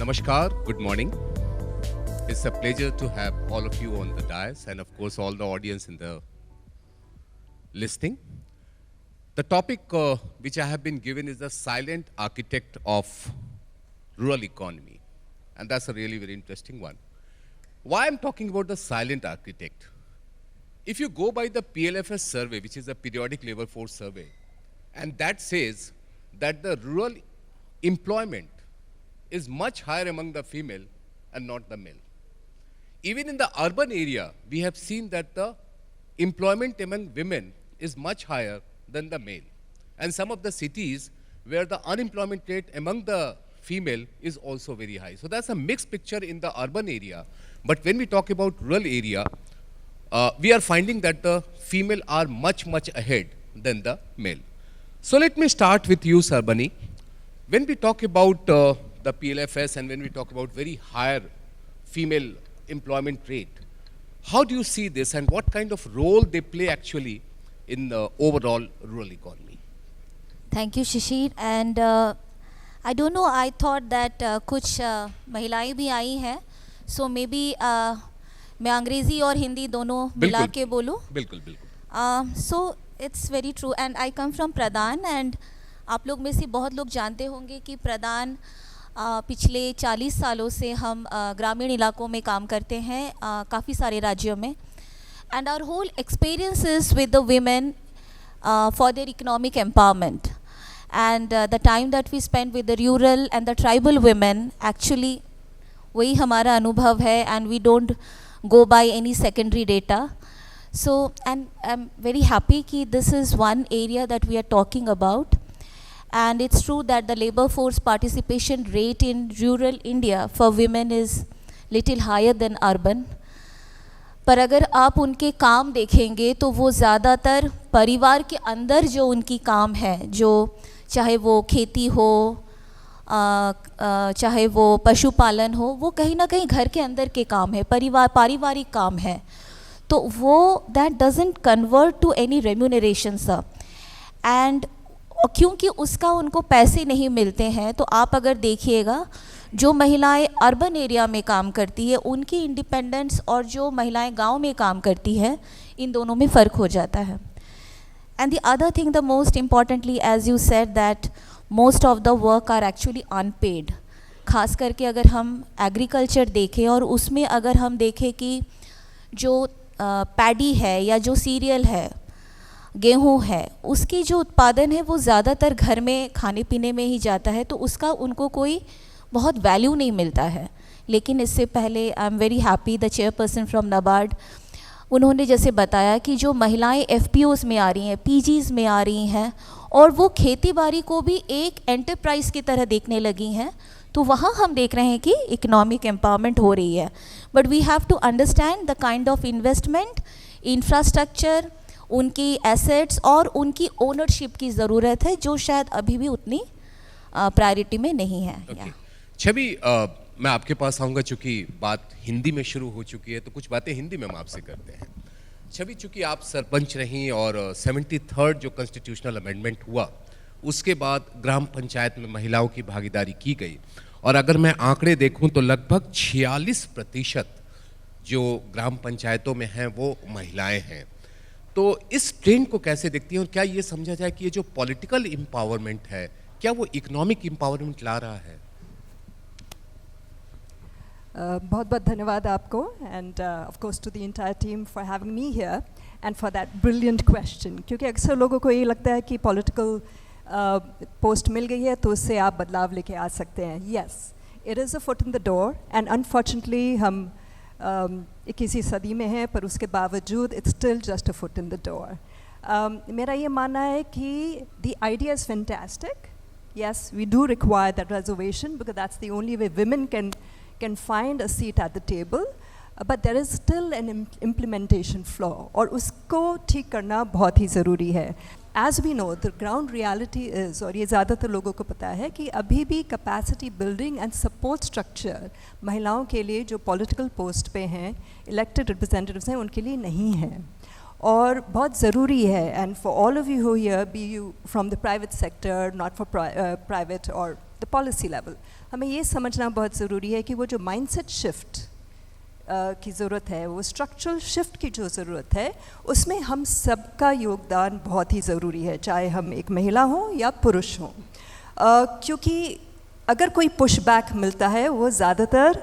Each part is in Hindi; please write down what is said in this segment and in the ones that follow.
Namaskar, good morning. It's a pleasure to have all of you on the dais and of course all the audience in the listening. The topic which I have been given is the silent architect of rural economy. And that's a really very interesting one. Why I'm talking about the silent architect? If you go by the PLFS survey, which is a periodic labor force survey, and that says that the rural employment is much higher among the female and not the male. Even in the urban area, we have seen that the employment among women is much higher than the male. And some of the cities where the unemployment rate among the female is also very high. So that's a mixed picture in the urban area. But when we talk about rural area, we are finding that the female are much ahead than the male. So let me start with you, Sarbani. When we talk about the PLFS and when we talk about very higher female employment rate, how do you see this and what kind of role they play actually in the overall rural economy? Thank you, Shishir. And I don't know, I thought that कुछ महिलाएं भी आई हैं, so maybe मैं अंग्रेजी और हिंदी दोनों मिला के बोलूँ. बिल्कुल बिल्कुल. So it's very true and I come from प्रदान and आप लोग में से बहुत लोग जानते होंगे कि प्रदान पिछले 40 सालों से हम ग्रामीण इलाकों में काम करते हैं काफ़ी सारे राज्यों में. And our whole experience is with the women for their economic empowerment. And the time that we spend with the rural and the tribal women, actually वही हमारा अनुभव है and we don't go by any secondary data. So, and I'm very happy कि this is one area that we are talking about. And it's true that the labor force participation rate in rural India for women is little higher than urban. पर अगर आप उनके काम देखेंगे तो वो ज़्यादातर परिवार के अंदर जो उनकी काम है, जो चाहे वो खेती हो, चाहे वो पशुपालन हो, वो कहीं ना कहीं घर के अंदर के काम है, पारिवारिक काम है. तो वो that doesn't convert to any remuneration, sir. And क्योंकि उसका उनको पैसे नहीं मिलते हैं, तो आप अगर देखिएगा जो महिलाएं अर्बन एरिया में काम करती है उनकी इंडिपेंडेंस और जो महिलाएं गांव में काम करती है, इन दोनों में फ़र्क हो जाता है. And the other thing, the most importantly, as you said that most of the work are actually unpaid. खास करके अगर हम एग्रीकल्चर देखें और उसमें अगर हम देखें कि जो पैडी है या जो सीरियल है, गेहूं है, उसकी जो उत्पादन है वो ज़्यादातर घर में खाने पीने में ही जाता है, तो उसका उनको कोई बहुत वैल्यू नहीं मिलता है. लेकिन इससे पहले I am very happy the chairperson from NABARD, उन्होंने जैसे बताया कि जो महिलाएं एफपीओज़ में आ रही हैं, पीजीज़ में आ रही हैं और वो खेती बाड़ी को भी एक एंटरप्राइज की तरह देखने लगी हैं, तो वहाँ हम देख रहे हैं कि इकोनॉमिक एम्पावरमेंट हो रही है. But we have to understand the kind of investment, infrastructure, उनकी एसेट्स और उनकी ओनरशिप की ज़रूरत है, जो शायद अभी भी उतनी प्रायोरिटी में नहीं है. छवि, मैं आपके पास आऊँगा, चूँकि बात हिंदी में शुरू हो चुकी है तो कुछ बातें हिंदी में हम आपसे करते हैं. छवि, चूँकि आप सरपंच रहीं और 73rd जो कॉन्स्टिट्यूशनल अमेंडमेंट हुआ उसके बाद ग्राम पंचायत में महिलाओं की भागीदारी की गई, और अगर मैं आंकड़े देखूं तो लगभग 46% जो ग्राम पंचायतों में हैं वो महिलाएं हैं. तो इस ट्रेंड को कैसे देखती हैं और क्या ये समझा जाए कि ये जो पॉलिटिकल एम्पावरमेंट है, क्या वो इकोनॉमिक एम्पावरमेंट ला रहा है? बहुत बहुत धन्यवाद आपको and of course to the entire team for having me here and for that brilliant question. क्योंकि अक्सर लोगों को ये लगता है कि पॉलिटिकल पोस्ट मिल गई है तो उससे आप बदलाव लेके आ सकते हैं. Yes, it is a foot in the door and unfortunately हम 21वीं सदी में हैं, पर उसके बावजूद it's still just a foot in the door. मेरा ये मानना है कि the idea is fantastic. Yes, we do require that reservation because that's the only way women can find a seat at the table. But there is still an implementation flaw और उसको ठीक करना बहुत ही ज़रूरी है. As we know, the ground reality is, और ये ज़्यादातर लोगों को पता है कि अभी भी capacity building and support structure महिलाओं के लिए जो political post पे हैं, elected representatives हैं, उनके लिए नहीं है. और बहुत ज़रूरी है, and for all of you who here, be you from the private sector, not for private or the policy level, हमें ये समझना बहुत ज़रूरी है कि वो जो माइंडसेट शिफ्ट की ज़रूरत है, वो स्ट्रक्चरल शिफ्ट की जो ज़रूरत है, उसमें हम सबका योगदान बहुत ही ज़रूरी है, चाहे हम एक महिला हों या पुरुष हों, क्योंकि अगर कोई पुश बैक मिलता है वो ज़्यादातर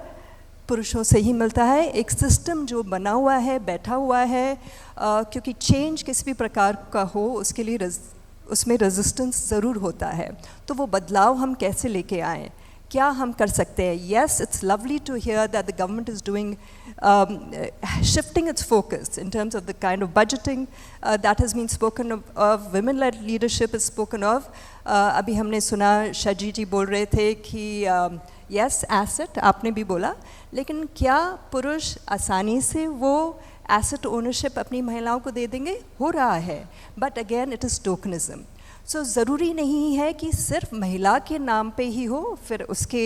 पुरुषों से ही मिलता है। एक सिस्टम जो बना हुआ है, बैठा हुआ है, क्योंकि चेंज किसी भी प्रकार का हो उसके लिए उसमें रेजिस्टेंस ज़रूर होता है, तो वो बदलाव हम कैसे लेके आएँ, क्या हम कर सकते हैं? Yes, it's lovely to hear that the government is doing, shifting its focus in terms of the kind of budgeting that has been spoken of, women-led leadership is spoken of. अभी हमने सुना शाजी जी बोल रहे थे कि yes, asset, आपने भी बोला, लेकिन क्या पुरुष आसानी से वो asset ownership अपनी महिलाओं को दे देंगे? हो रहा है, but again it is tokenism. सो ज़रूरी नहीं है कि सिर्फ महिला के नाम पे ही हो, फिर उसके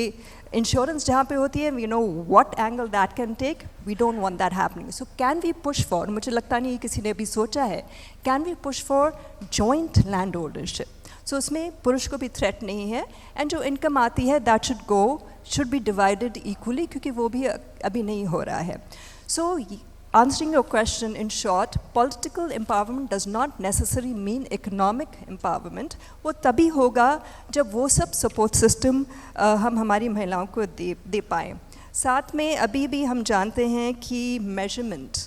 इंश्योरेंस जहाँ पे होती है, you know what angle that can take, we don't want that happening. So can we push for, मुझे लगता नहीं किसी ने अभी सोचा है, can we push for joint land ownership. So उसमें पुरुष को भी थ्रेट नहीं है, एंड जो इनकम आती है that should be divided equally, क्योंकि वो भी अभी नहीं हो रहा है. सो answering your question, in short, political empowerment does not necessarily mean economic empowerment. वो तभी होगा जब वो सब support system हम हमारी महिलाओं को दे पाएँ. साथ में अभी भी हम जानते हैं कि measurement,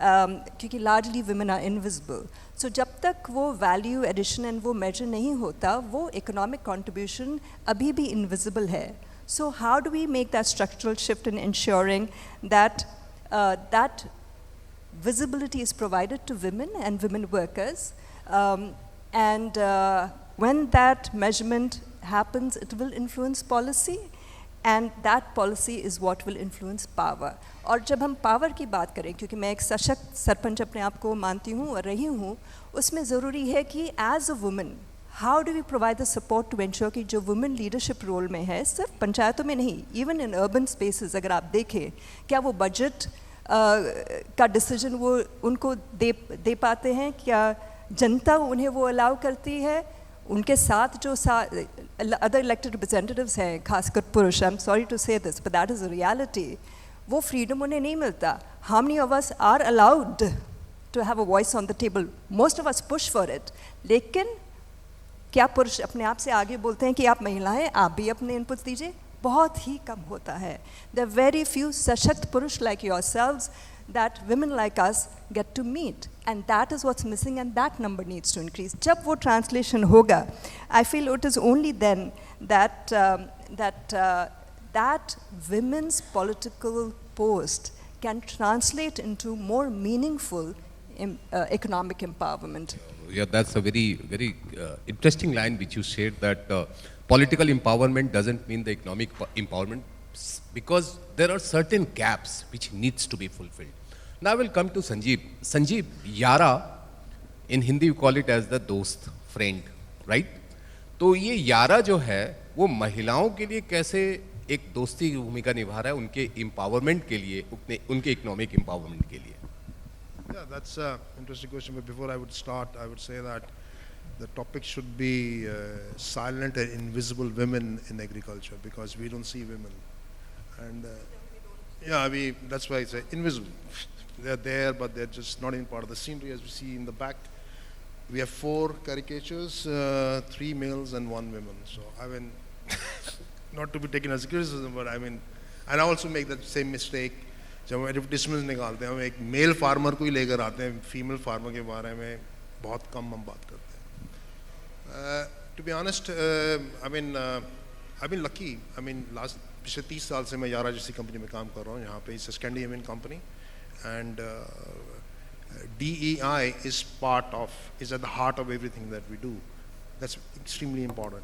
क्योंकि largely women are invisible, so जब तक वो value addition and वो measure नहीं होता, वो economic contribution अभी भी invisible है. So how do we make that structural shift in ensuring that that visibility is provided to women and women workers, and when that measurement happens, it will influence policy, and that policy is what will influence power. और जब हम पावर की बात करें, क्योंकि मैं एक सशक्त सरपंच अपने आप को मानती हूँ और रही हूँ, उसमें ज़रूरी है कि as a woman how do we provide the support to ensure कि जो वुमेन लीडरशिप रोल में है, सिर्फ पंचायतों में नहीं, इवन इन अर्बन स्पेसेस अगर आप देखें, क्या वो बजट का डिसीजन वो उनको दे पाते हैं, क्या जनता उन्हें वो अलाउ करती है, उनके साथ जो अदर इलेक्टेड रिप्रेजेंटेटिव्स हैं, खासकर पुरुष, I am sorry to say this but that is a reality, वो फ्रीडम उन्हें नहीं मिलता. How many of us are allowed to have a voice on the table? Most of us push for it, लेकिन क्या पुरुष अपने आप से आगे बोलते हैं कि आप महिलाएं, आप भी अपने इनपुट दीजिए? बहुत ही कम होता है. There are very few सशक्त पुरुष like yourselves that women like us get to meet, and that is what's missing, and that number needs to increase. जब वो translation होगा, I feel it is only then that that women's political post can translate into more meaningful economic empowerment. Yeah, that's a very interesting line which you shared, that political empowerment doesn't mean the economic empowerment, because there are certain gaps which needs to be fulfilled. Now I will come to Sanjeev. Sanjeev, Yara, in Hindi we call it as the dost, friend, right? तो ये यारा जो है वो महिलाओं के लिए कैसे एक दोस्ती की भूमिका निभा रहा है, उनके empowerment के लिए, उनके economic empowerment के लिए? Yeah, that's an interesting question. But before I would start, I would say that the topic should be silent and invisible women in agriculture, because we don't see women. And yeah, that's why I say invisible. They're there, but they're just not in part of the scenery. As we see in the back, we have 4 caricatures, 3 males and 1 woman. So I mean, not to be taken as criticism, but I mean, and I also make that same mistake. जब हम एडवर्टिजमेंट निकालते हैं, हम एक मेल फार्मर को ही लेकर आते हैं, फीमेल फार्मर के बारे में बहुत कम हम बात करते हैं. To be honest, I mean lucky, I mean last पिछले 30 साल से मैं यारा जैसी कंपनी में काम कर रहा हूँ. यहाँ पे it's a Scandinavian company, and DEI is at the heart of everything that we do. That's extremely important.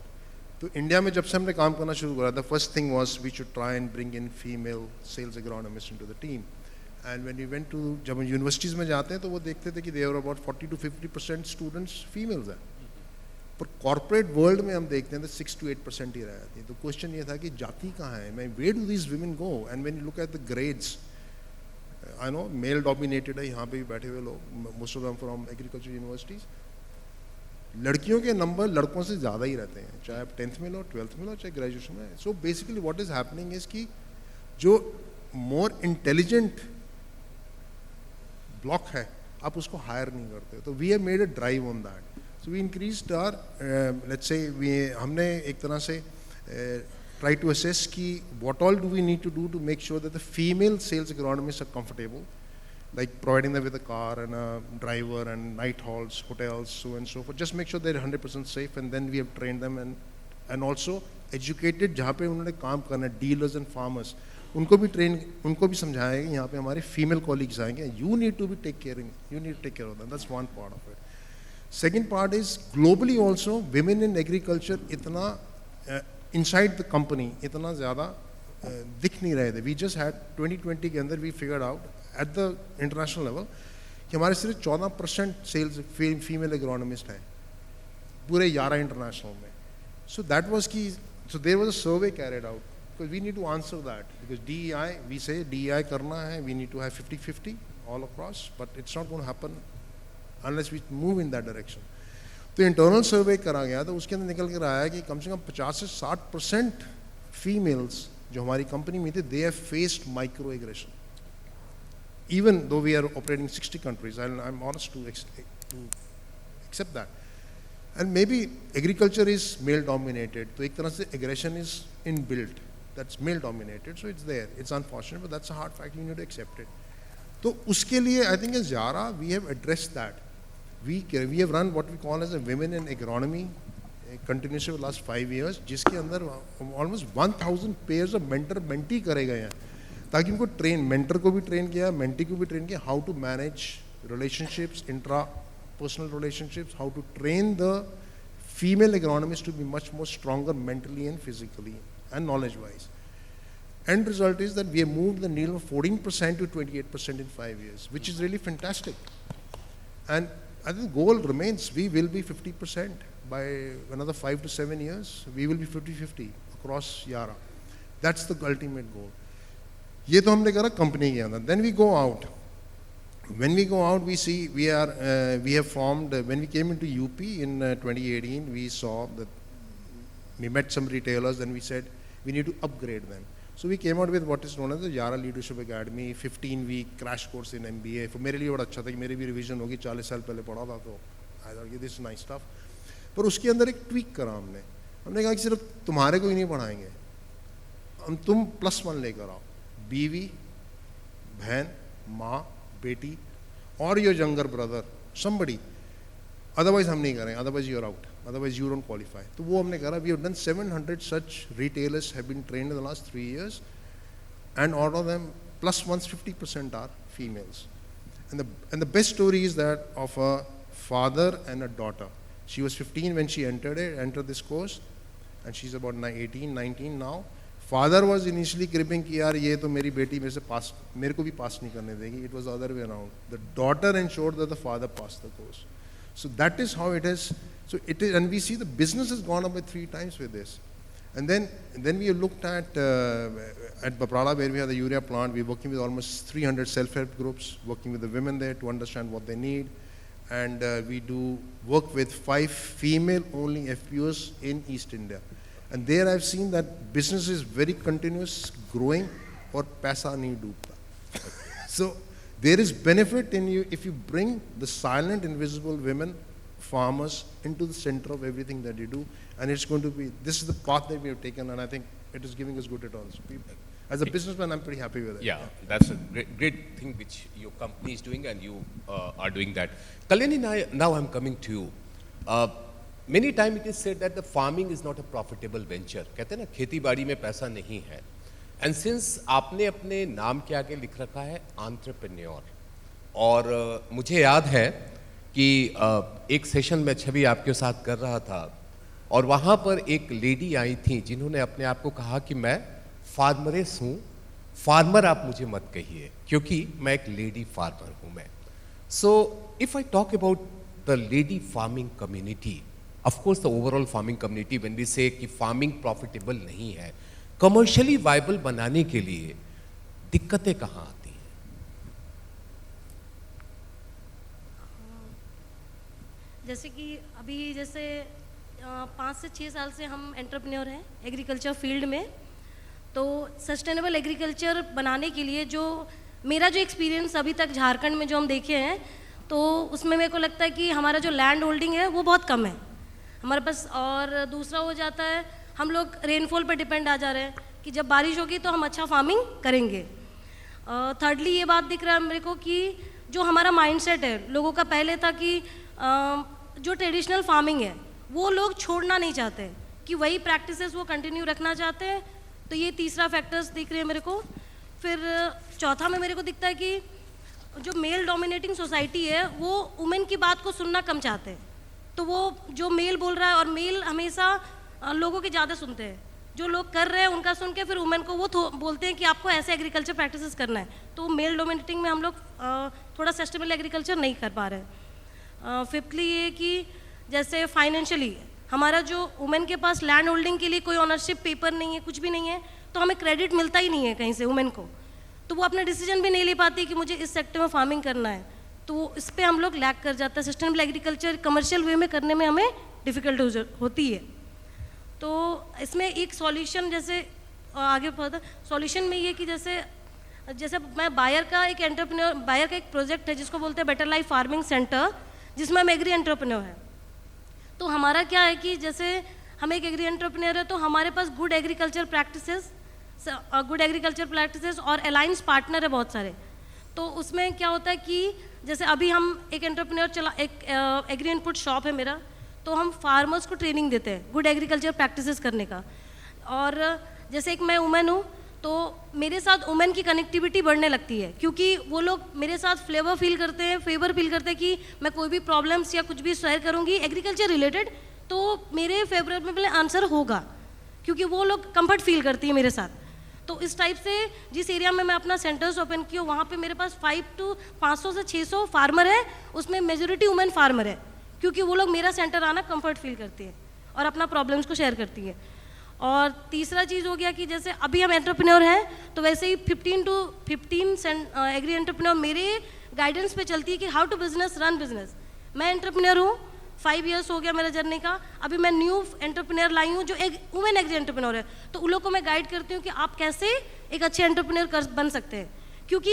तो इंडिया में जब से हमने काम करना शुरू करा, the first thing was we should try and bring in female sales agronomists into the team. And when we went to, जब हम यूनिवर्सिटीज़ में जाते हैं तो वो देखते थे कि there were about 40 to 50% students females हैं. पर कॉर्पोरेट वर्ल्ड में हम देखते हैं तो 6 to 8% ही रहती है. तो क्वेश्चन ये था कि जाती कहाँ है, where do these women go? And when you look at the grades, I know male dominated है, यहाँ पे भी बैठे हुए लोग, most of them from agriculture universities. लड़कियों के नंबर लड़कों से ज़्यादा ही रहते हैं, चाहे आप 10th में लो, 12th में लो, चाहे ग्रेजुएशन में। So basically what is happening is कि जो मोर इंटेलिजेंट ब्लॉक है आप उसको हायर नहीं करते। तो we have made a drive on that. So we increased our let's say हमने एक तरह से try to assess ki what all do we need to do to make sure that the female sales agronomists are comfortable, like providing them with a car and a driver and night halls, hotels, so and so forth. Just make sure they're 100% safe, and then we have trained them and also educated जहाँ पे उन्होंने काम करना है, dealers and farmers, उनको भी train, उनको भी समझाया कि यहाँ पे हमारे female colleagues आएंगे, you need to be take care of them. That's one part of it. Second part is globally also women in agriculture इतना inside the company इतना ज़्यादा दिख नहीं रहे थे. We just had 2020 के अंदर we figured out at the international level कि हमारे सिर्फ 14% sales female agronomist हैं पूरे 11 international में. So that was key. So there was a survey carried out because we need to answer that because DEI, we say DEI करना है, we need to have 50-50 all across, but it's not going to happen unless we move in that direction. तो इंटरनल सर्वे करा गया तो उसके अंदर निकल कर आया कि कम से कम 50 से 60% फीमेल्स जो हमारी कंपनी में थे they have faced micro aggression even though we are operating 60 countries I am honest to accept that and maybe agriculture is male dominated तो एक तरह से aggression is in built that's male dominated so it's there it's unfortunate but that's a hard fact you need to accept it. तो उसके लिए I think as Zara we have addressed that. We have run what we call as a women in agronomy continuously for the last 5 years जिसके अंदर almost 1000 pairs of mentor mentee करे गए हैं ताकि उनको ट्रेन mentor को भी ट्रेन किया mentee को भी ट्रेन किया how to manage relationships intra personal relationships, how to train the female agronomists to be much more stronger mentally and physically and knowledge wise. End result is that we have moved the needle from 14% to 28% in 5 years, which is really fantastic. And I think the goal remains, we will be 50% by another 5 to 7 years. We will be 50-50 across Yara. That's the ultimate goal. ये तो हमने करा कंपनी के अंदर. Then we go out. When we go out, we see we have formed. When we came into UP in 2018, we saw that we met some retailers and we said we need to upgrade them. So we came out with what is known as the Yara Leadership Academy, 15-week crash course in MBA. For मेरे लिए बड़ा अच्छा था कि मेरी भी रिवीजन होगी 40 साल पहले पढ़ा था तो I thought this is nice stuff. पर उसके अंदर एक ट्वीक करा हमने कहा कि सिर्फ तुम्हारे को ही नहीं पढ़ाएंगे, हम तुम +1 लेकर आओ, बीवी, बहन, माँ, बेटी और your younger brother, somebody. Otherwise हम नहीं करें, otherwise you are out. Otherwise you don't qualify. तो वो हमने करा. We have done 700 such retailers have been trained in the last 3 years, and out of them +1 50% are females. And the best story is that of a father and a daughter. She was 15 when she entered this course, and she's about 18, 19 now. Father was initially cribbing कि यार ये तो मेरी बेटी मेरे से पास मेरे को भी पास नहीं करने देगी. It was the other way around. The daughter ensured that the father passed the course. So that is how it is. So it is, and we see the business has gone up by 3 times with this. And then we have looked at Baprala, where we have the urea plant. We're working with almost 300 self-help groups, working with the women there to understand what they need. And we do work with 5 female-only FPOs in East India. And there I've seen that business is very continuous, growing, or paisa nahi doobta. So there is benefit in you if you bring the silent, invisible women farmers into the center of everything that you do, and it's going to be, this is the path that we have taken, and I think it is giving us good returns. As a businessman, I'm pretty happy with it. Yeah, that's a great thing which your company is doing, and you are doing that. Kalyani, now I'm coming to you. Many times it is said that the farming is not a profitable venture. कहते हैं ना खेती बाड़ी में पैसा नहीं है. And since आपने अपने नाम के आगे लिख रखा है entrepreneur, और मुझे याद है कि एक सेशन में छवि आपके साथ कर रहा था और वहाँ पर एक लेडी आई थी जिन्होंने अपने आप को कहा कि मैं फार्मरेस हूँ, फार्मर आप मुझे मत कहिए क्योंकि मैं एक लेडी फार्मर हूँ मैं. So if I talk about the lady farming community, of course the overall farming community, when we say कि फार्मिंग प्रॉफिटेबल नहीं है, कमर्शियली वायबल बनाने के लिए दिक्कतें कहाँ आती हैं? जैसे कि अभी जैसे 5 से 6 साल से हम एंटरप्रेन्योर हैं एग्रीकल्चर फील्ड में। तो सस्टेनेबल एग्रीकल्चर बनाने के लिए जो मेरा जो एक्सपीरियंस अभी तक झारखंड में जो हम देखे हैं, तो उसमें मेरे को लगता है कि हमारा जो लैंड होल्डिंग है वो बहुत कम है हमारे पास। और दूसरा हो जाता है हम लोग रेनफॉल पर डिपेंड आ जा रहे हैं कि जब बारिश होगी तो हम अच्छा फार्मिंग करेंगे। थर्डली ये बात दिख रहा है मेरे को कि जो हमारा माइंडसेट है लोगों का पहले था कि जो ट्रेडिशनल फार्मिंग है वो लोग छोड़ना नहीं चाहते, कि वही प्रैक्टिसेस वो कंटिन्यू रखना चाहते हैं। तो ये तीसरा फैक्टर्स दिख रहे हैं मेरे को। फिर चौथा में मेरे को दिखता है कि जो मेल डोमिनेटिंग सोसाइटी है वो वुमेन की बात को सुनना कम चाहते हैं। तो वो जो मेल बोल रहा है, और मेल हमेशा लोगों के ज़्यादा सुनते हैं, जो लोग कर रहे हैं उनका सुन के फिर वुमेन को वो बोलते हैं कि आपको ऐसे एग्रीकल्चर प्रैक्टिसेस करना है। तो मेल डोमिनेटिंग में हम लोग थोड़ा सस्टेनेबल एग्रीकल्चर नहीं कर पा रहे हैं। फिफ्थली ये कि जैसे फाइनेंशियली हमारा जो वुमेन के पास लैंड होल्डिंग के लिए कोई ऑनरशिप पेपर नहीं है, कुछ भी नहीं है, तो हमें क्रेडिट मिलता ही नहीं है कहीं से वुमेन को। तो वो अपना डिसीजन भी नहीं ले पाती कि मुझे इस सेक्टर में फार्मिंग करना है। तो इस पर हम लोग लैक कर जाता है। सस्टेनेबल एग्रीकल्चर कमर्शियल वे में करने में हमें डिफ़िकल्ट होती है। तो इसमें एक सॉल्यूशन जैसे आगे फर्दर सॉल्यूशन में ये कि जैसे मैं बायर का एक प्रोजेक्ट है जिसको बोलते हैं बेटर लाइफ फार्मिंग सेंटर, जिसमें हम एग्री एंटरप्रेन्योर हैं। तो हमारा क्या है कि जैसे हम एक एग्री एंटरप्रेन्योर है तो हमारे पास गुड एग्रीकल्चर प्रैक्टिसेस और अलायंस पार्टनर है बहुत सारे। तो उसमें क्या होता है कि जैसे अभी हम एक एग्री इनपुट शॉप है मेरा, तो हम फार्मर्स को ट्रेनिंग देते हैं गुड एग्रीकल्चर प्रैक्टिसेस करने का। और जैसे एक मैं वुमेन हूँ तो मेरे साथ वुमेन की कनेक्टिविटी बढ़ने लगती है, क्योंकि वो लोग मेरे साथ फेवर फील करते हैं कि मैं कोई भी प्रॉब्लम्स या कुछ भी शेयर करूँगी एग्रीकल्चर रिलेटेड तो मेरे फेवरेबल आंसर होगा, क्योंकि वो लोग कंफर्ट फील करती है मेरे साथ। तो इस टाइप से जिस एरिया में मैं अपना सेंटर्स ओपन किया वहाँ पे मेरे पास 500 से 600 फार्मर है, उसमें मेजोरिटी वुमेन फार्मर है, क्योंकि वो लोग मेरा सेंटर आना कंफर्ट फील करती है और अपना प्रॉब्लम्स को शेयर करती है। और तीसरा चीज़ हो गया कि जैसे अभी हम एंटरप्रेन्योर हैं तो वैसे ही 15 एग्री एंटरप्रेन्योर मेरे गाइडेंस पे चलती है कि हाउ टू रन बिजनेस। मैं एंटरप्रेन्योर हूँ, 5 इयर्स हो गया मेरा जर्नी का। अभी मैं न्यू एंटरप्रेन्योर लाई हूँ जो एक वुमेन एग्री एंटरप्रेन्योर है, तो उन लोग को मैं गाइड करती हूँ कि आप कैसे एक अच्छे एंटरप्रेन्योर बन सकते हैं। क्योंकि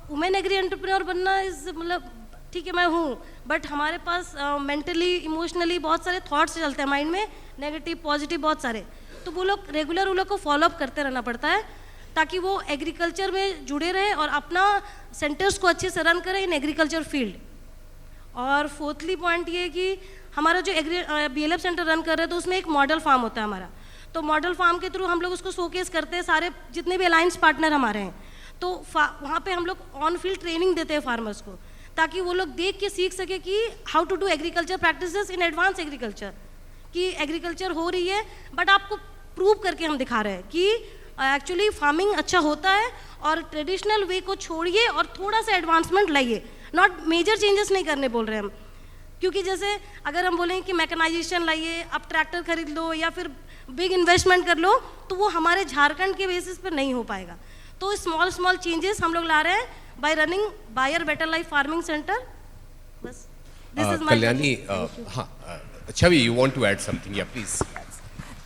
वुमेन एग्री एंटरप्रेन्योर बनना मतलब ठीक है मैं हूँ, बट हमारे पास मेंटली इमोशनली बहुत सारे थॉट्स चलते हैं माइंड में, नेगेटिव पॉजिटिव बहुत सारे। तो वो लोग रेगुलर उन लोग को फॉलोअप करते रहना पड़ता है ताकि वो एग्रीकल्चर में जुड़े रहे और अपना सेंटर्स को अच्छे से रन करें इन एग्रीकल्चर फील्ड। और फोर्थली पॉइंट ये कि हमारा जो BLF सेंटर रन कर रहे हैं तो उसमें एक मॉडल फार्म होता है हमारा। तो मॉडल फार्म के थ्रू हम लोग उसको शोकेस करते हैं, सारे जितने भी अलायंस पार्टनर हमारे हैं, तो वहाँ पे हम लोग ऑन फील्ड ट्रेनिंग देते हैं फार्मर्स को, ताकि वो लोग देख के सीख सके कि how to do agriculture practices in advance agriculture, कि एग्रीकल्चर हो रही है बट आपको प्रूव करके हम दिखा रहे हैं कि एक्चुअली फार्मिंग अच्छा होता है और ट्रेडिशनल वे को छोड़िए और थोड़ा सा एडवांसमेंट लाइए, नॉट मेजर चेंजेस नहीं करने बोल रहे हैं हम। क्योंकि जैसे अगर हम बोलें कि मैकेनाइजेशन लाइए, आप ट्रैक्टर खरीद लो या फिर बिग इन्वेस्टमेंट कर लो, तो वो हमारे झारखंड के बेसिस पर नहीं हो पाएगा। तो स्मॉल चेंजेस हम लोग ला रहे हैं by running Bayer better life farming centre. बस this is my Kalyani, Chavi, you want to add something? Yeah, please.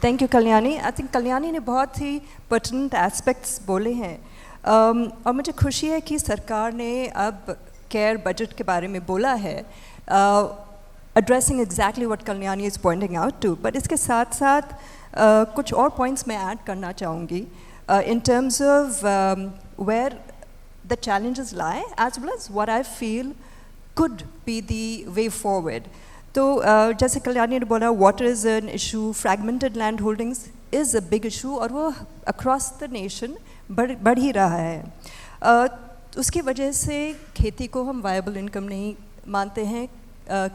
Thank you Kalyani. I think Kalyani ने बहुत ही पर्टिनेंट एस्पेक्ट्स बोले हैं, और मुझे खुशी है कि सरकार ने अब केयर बजट के बारे में बोला है, addressing exactly what Kalyani is pointing out to. But इसके साथ साथ कुछ और पॉइंट्स मैं ऐड करना चाहूँगी in terms of where the challenges lie as well as what I feel could be the way forward. तो जैसे कल्याणी ने बोला, water is an issue, fragmented land holdings is a big issue, और वो अक्रॉस द नेशन बढ़ ही रहा है। उसकी वजह से खेती को हम वायबल इनकम नहीं मानते हैं।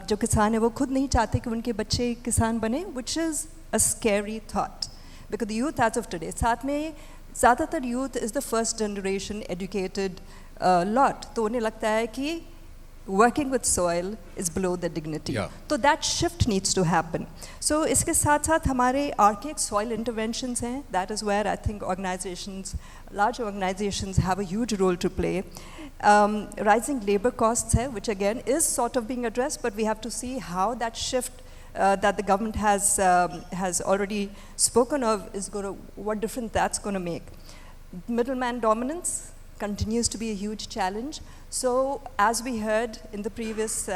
जो किसान है वो खुद नहीं चाहते कि उनके बच्चे किसान बने, which is a scary thought because the youth age of today, साथ में ज़्यादातर youth is the first generation educated lot, तो उन्हें लगता है कि working with soil is below their dignity. Yeah. So that shift needs to happen. So इसके साथ साथ हमारे archaic soil interventions हैं. That is where I think organizations, large organizations, have a huge role to play. Rising labor costs है, which again is sort of being addressed, but we have to see how that shift that the government has already spoken of is going to, what difference that's going to make. Middleman dominance continues to be a huge challenge. So as we heard in the previous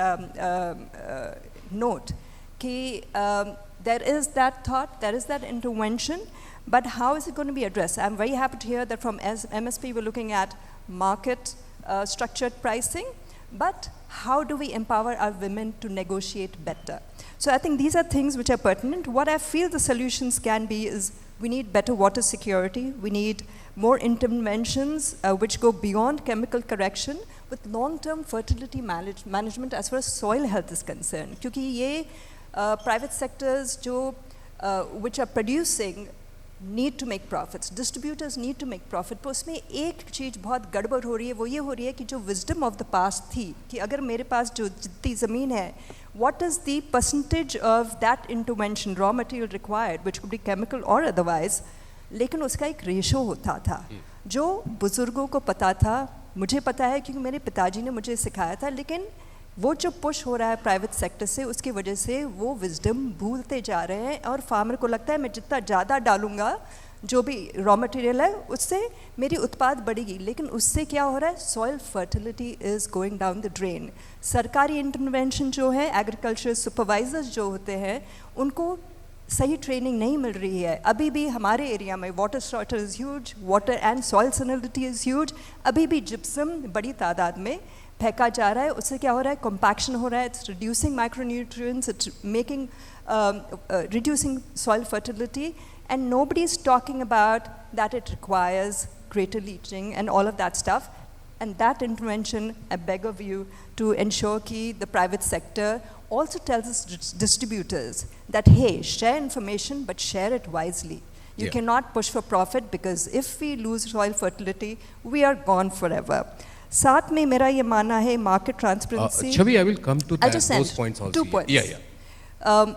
note, there is that thought, there is that intervention, but how is it going to be addressed? I'm very happy to hear that from MSP we're looking at market structured pricing, but how do we empower our women to negotiate better? So I think these are things which are pertinent. What I feel the solutions can be is we need better water security, we need more interventions which go beyond chemical correction with long-term fertility management as far as soil health is concerned. क्योंकि ये private sectors जो which are producing need to make profits, distributors need to make profit, पर उसमें एक चीज़ बहुत गड़बड़ हो रही है, वो ये हो रही है कि जो wisdom of the past थी कि अगर मेरे पास जो जितनी ज़मीन है, what is the percentage of that intervention, raw material required, which could be chemical or otherwise, लेकिन उसका एक रेशो होता था जो बुजुर्गों को पता था, मुझे पता है क्योंकि मेरे पिताजी ने मुझे सिखाया था, लेकिन वो जो पुश हो रहा है प्राइवेट सेक्टर से उसकी वजह से वो विजडम भूलते जा रहे हैं और फार्मर को लगता है मैं जितना ज़्यादा डालूंगा जो भी रॉ मटेरियल है उससे मेरी उत्पाद बढ़ेगी, लेकिन उससे क्या हो रहा है, soil fertility is going down the drain. सरकारी इंटरवेंशन जो है, एग्रीकल्चर सुपरवाइजर्स जो होते हैं उनको सही ट्रेनिंग नहीं मिल रही है. अभी भी हमारे एरिया में water shortage is huge, water and soil salinity is huge. अभी भी जिप्सम बड़ी तादाद में फेंका जा रहा है. उससे क्या हो रहा है, कॉम्पैक्शन हो रहा है, it's reducing micronutrients, it's making reducing soil fertility, and nobody is talking about that it requires greater leaching and all of that stuff. And that intervention, I beg of you to ensure that the private sector also tells its distributors that, hey, share information, but share it wisely. You cannot push for profit, because if we lose soil fertility, we are gone forever. साथ में मेरा ये मानना है market transparency. Chavi, I will come to that, just those end points also. 2 points. Yeah.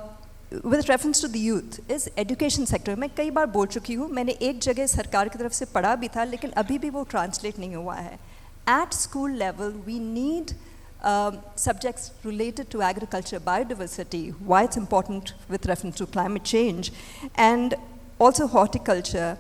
With reference to the youth, is education sector. मैं कई बार बोल चुकी हूँ, मैंने एक जगह सरकार की तरफ से पढ़ा भी था, लेकिन अभी भी वो ट्रांसलेट नहीं हुआ है. At school level, we need subjects related to agriculture, biodiversity, why it's important with reference to climate change, and also horticulture.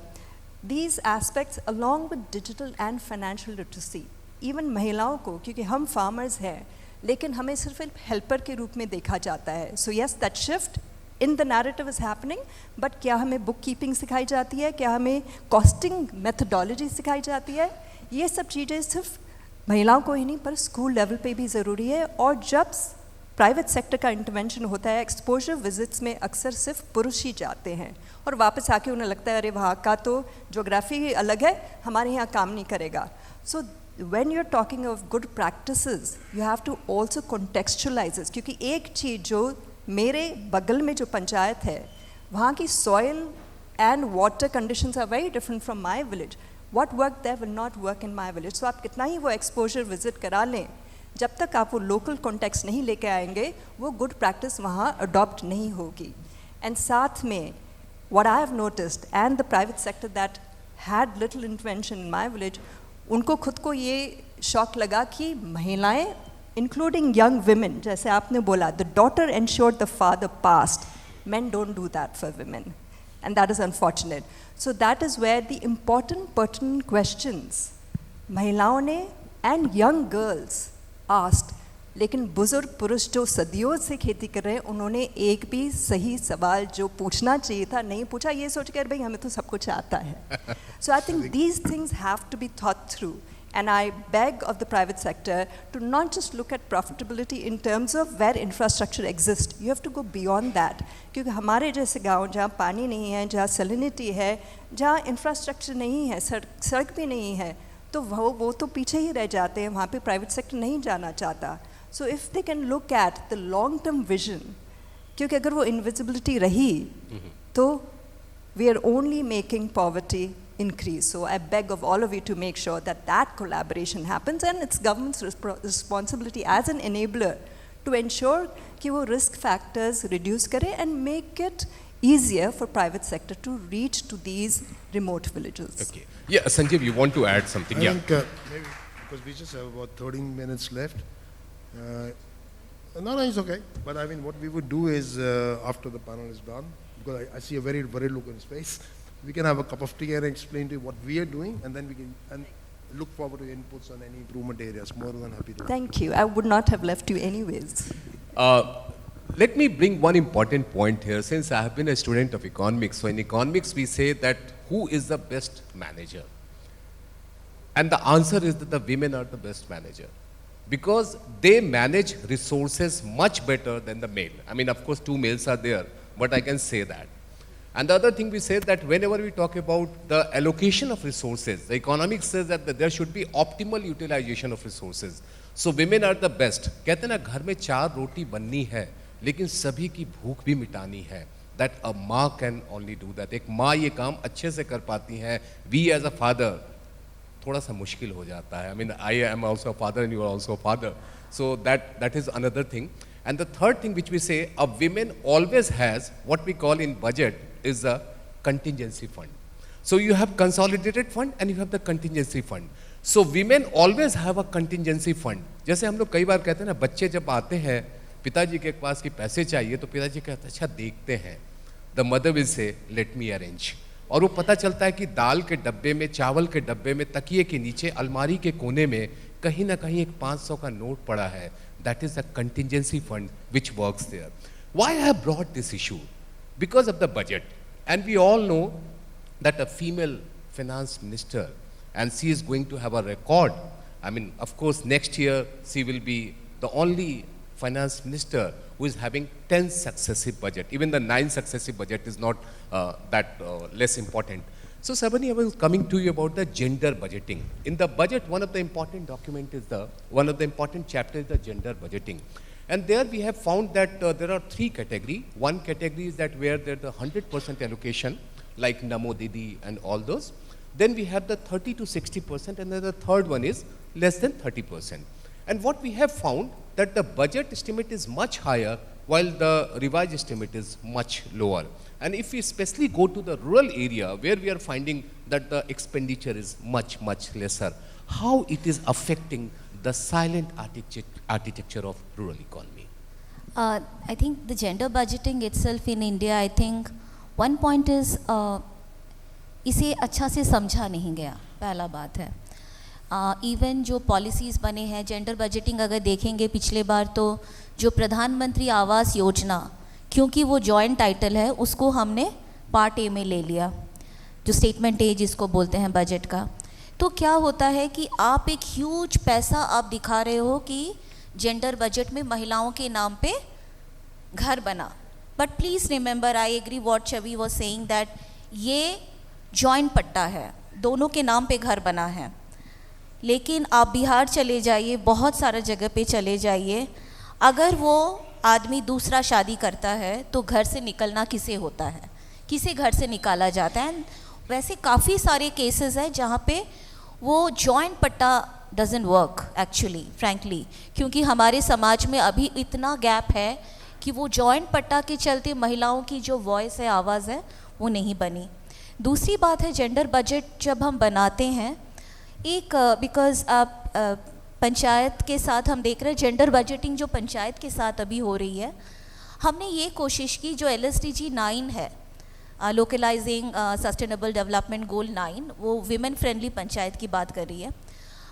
These aspects, along with digital and financial literacy, even महिलाओं को, क्योंकि हम farmers हैं, लेकिन हमें सिर्फ एक हेल्पर के रूप में देखा जाता है. So yes, that shift in the narrative is happening, but क्या हमें बुक कीपिंग सिखाई जाती है, क्या हमें कॉस्टिंग मेथडोलॉजी सिखाई जाती है, ये सब चीज़ें सिर्फ महिलाओं को ही नहीं पर स्कूल लेवल पे भी ज़रूरी है. और जब प्राइवेट सेक्टर का इंटरवेंशन होता है, एक्सपोजर विजिट्स में अक्सर सिर्फ पुरुष ही जाते हैं और वापस आके उन्हें लगता है अरे वहाँ का तो ज्योग्राफी अलग है, हमारे यहाँ काम नहीं करेगा. सो when you're talking of good practices, you have to also contextualize it. क्योंकि एक चीज़ जो मेरे बगल में जो पंचायत है, वहाँ की soil and water conditions are very different from my village. What worked there will not work in my village. So आप कितना ही वो exposure visit करा लें, जब तक आप वो local context नहीं लेके आएंगे, वो good practice वहाँ adopt नहीं होगी. And साथ में, what I have noticed, and the private sector that had little intervention in my village, उनको खुद को ये शौक लगा कि महिलाएं, including young women, जैसे आपने बोला, the daughter ensured the father passed. Men don't do that for women, and that is unfortunate. So that is where the important pertinent questions महिलाओं ने and young girls asked, लेकिन बुजुर्ग पुरुष जो सदियों से खेती कर रहे हैं, उन्होंने एक भी सही सवाल जो पूछना चाहिए था नहीं पूछा, ये सोच कर भाई हमें तो सब कुछ आता है. So I think these things have to be thought through, and I beg of the private sector to not just look at profitability in terms of where infrastructure exists. You have to go beyond that, क्योंकि हमारे जैसे गांव जहाँ पानी नहीं है, जहाँ salinity है, जहाँ infrastructure नहीं है, सड़क भी नहीं है, तो वो तो पीछे ही रह जाते हैं, वहाँ पे प्राइवेट सेक्टर नहीं जाना चाहता. So if they can look at the long-term vision, क्योंकि अगर वो invisibility रही, तो we are only making poverty increase. So I beg of all of you to make sure that that collaboration happens, and it's government's responsibility as an enabler to ensure कि वो risk factors reduce करे and make it easier for private sector to reach to these remote villages. Okay. Yeah, Sanjeev, you want to add something? I Yeah. think maybe because we just have about 13 minutes left. No, it's okay. But I mean, what we would do is after the panel is done, because I see a very worried look on his face, we can have a cup of tea and explain to you what we are doing, and then we can look forward to inputs on any improvement areas. More than happy to. Thank you. I would not have left you anyways. Let me bring one important point here. Since I have been a student of economics, so in economics we say that who is the best manager? And the answer is that the women are the best manager, because they manage resources much better than the male. I mean, of course, two males are there, but I can say that. And the other thing we say that whenever we talk about the allocation of resources, the economics says that there should be optimal utilization of resources. So women are the best. कहते हैं ना, घर में 4 रोटी बननी है, लेकिन सभी की भूख भी मिटानी है. That a माँ can only do that. एक माँ ये काम अच्छे से कर पाती हैं. We as a father, थोड़ा सा मुश्किल हो जाता है. I mean, I am also a father and you are also a father. So that is another thing. And the third thing which we say, a woman always has what we call in budget is a contingency fund. So you have consolidated fund and you have the contingency fund. So women always have a contingency fund. जैसे हम लोग कई बार कहते हैं ना, बच्चे जब आते हैं पिताजी के पास कि पैसे चाहिए, तो पिताजी कहते हैं अच्छा देखते हैं. The mother will say, let me arrange. और वो पता चलता है कि दाल के डब्बे में, चावल के डब्बे में, तकिए के नीचे, अलमारी के कोने में कहीं ना कहीं एक 500 का नोट पड़ा है. That is a contingency fund which works there. Why I have brought this issue? Because of the budget. And we all know that a female finance minister, and she is going to have a record. I mean, of course, next year she will be the only finance minister who is having 10 successive budget. Even the 9 successive budget is not that less important. So Sabani, I was coming to you about the gender budgeting. In the budget, one of the important document is one of the important chapter is the gender budgeting. And there we have found that there are 3 categories. One category is that where there's the 100% allocation, like Namo Didi and all those. Then we have the 30 to 60%, and then the third one is less than 30%. And what we have found that the budget estimate is much higher while the revised estimate is much lower. And if we especially go to the rural area where we are finding that the expenditure is much, much lesser, how it is affecting the silent architecture of rural economy? I think the gender budgeting itself in India, I think one point is इसे अच्छा से समझा नहीं गया, पहला बात है. इवन जो पॉलिसीज़ बने हैं जेंडर बजटिंग अगर देखेंगे पिछले बार, तो जो प्रधानमंत्री आवास योजना, क्योंकि वो जॉइंट टाइटल है, उसको हमने पार्ट ए में ले लिया, जो स्टेटमेंट ए जिसको बोलते हैं बजट का. तो क्या होता है कि आप एक ह्यूज पैसा आप दिखा रहे हो कि जेंडर बजट में महिलाओं के नाम पे घर बना. But please remember, I agree what Chhavi was saying that ये जॉइंट पट्टा है, दोनों के नाम पे घर बना है. लेकिन आप बिहार चले जाइए, बहुत सारा जगह पे चले जाइए, अगर वो आदमी दूसरा शादी करता है तो घर से निकलना किसे होता है, किसे घर से निकाला जाता है. वैसे काफ़ी सारे केसेस हैं जहाँ पे वो जॉइंट पट्टा डजंट वर्क एक्चुअली, फ्रैंकली, क्योंकि हमारे समाज में अभी इतना गैप है कि वो जॉइंट पट्टा के चलते महिलाओं की जो वॉइस है, आवाज़ है, वो नहीं बनी. दूसरी बात है, जेंडर बजट जब हम बनाते हैं, एक बिकॉज आप पंचायत के साथ हम देख रहे हैं जेंडर बजटिंग जो पंचायत के साथ अभी हो रही है, हमने ये कोशिश की जो LSDG 9 है, लोकलाइजिंग सस्टेनेबल डेवलपमेंट गोल 9, वो विमेन फ्रेंडली पंचायत की बात कर रही है.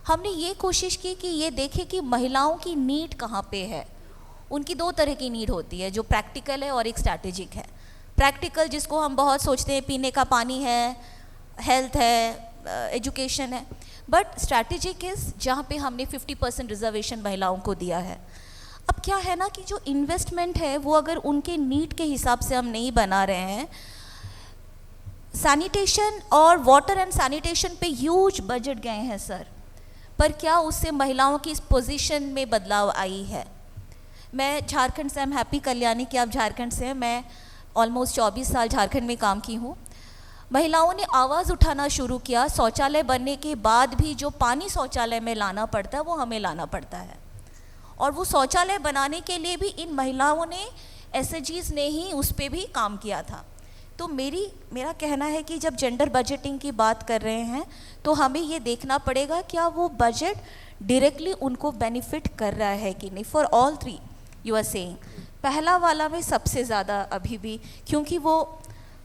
हमने ये कोशिश की कि ये देखें कि महिलाओं की नीड कहाँ पे है. उनकी 2 तरह की नीड होती है, जो प्रैक्टिकल है और एक स्ट्रैटेजिक है. प्रैक्टिकल जिसको हम बहुत सोचते हैं, पीने का पानी है, हेल्थ है, एजुकेशन है. बट स्ट्रैटेजिक इज़ जहाँ पे हमने 50% रिजर्वेशन महिलाओं को दिया है. अब क्या है ना कि जो इन्वेस्टमेंट है वो अगर उनके नीड के हिसाब से हम नहीं बना रहे हैं, सैनिटेशन और वाटर एंड सैनिटेशन पे ह्यूज बजट गए हैं सर, पर क्या उससे महिलाओं की इस पोजीशन में बदलाव आई है. मैं झारखंड से, आई एम हैप्पी कल्याणी कि आप झारखंड से हैं, मैं ऑलमोस्ट 24 साल झारखंड में काम की हूँ. महिलाओं ने आवाज़ उठाना शुरू किया। शौचालय बनने के बाद भी जो पानी शौचालय में लाना पड़ता है वो हमें लाना पड़ता है, और वो शौचालय बनाने के लिए भी इन महिलाओं ने, एसएचजीज ने ही उस पर भी काम किया था। तो मेरा कहना है कि जब जेंडर बजटिंग की बात कर रहे हैं तो हमें ये देखना पड़ेगा क्या वो बजट डायरेक्टली उनको बेनिफिट कर रहा है कि नहीं। For all three you are saying, पहला वाला में सबसे ज़्यादा अभी भी, क्योंकि वो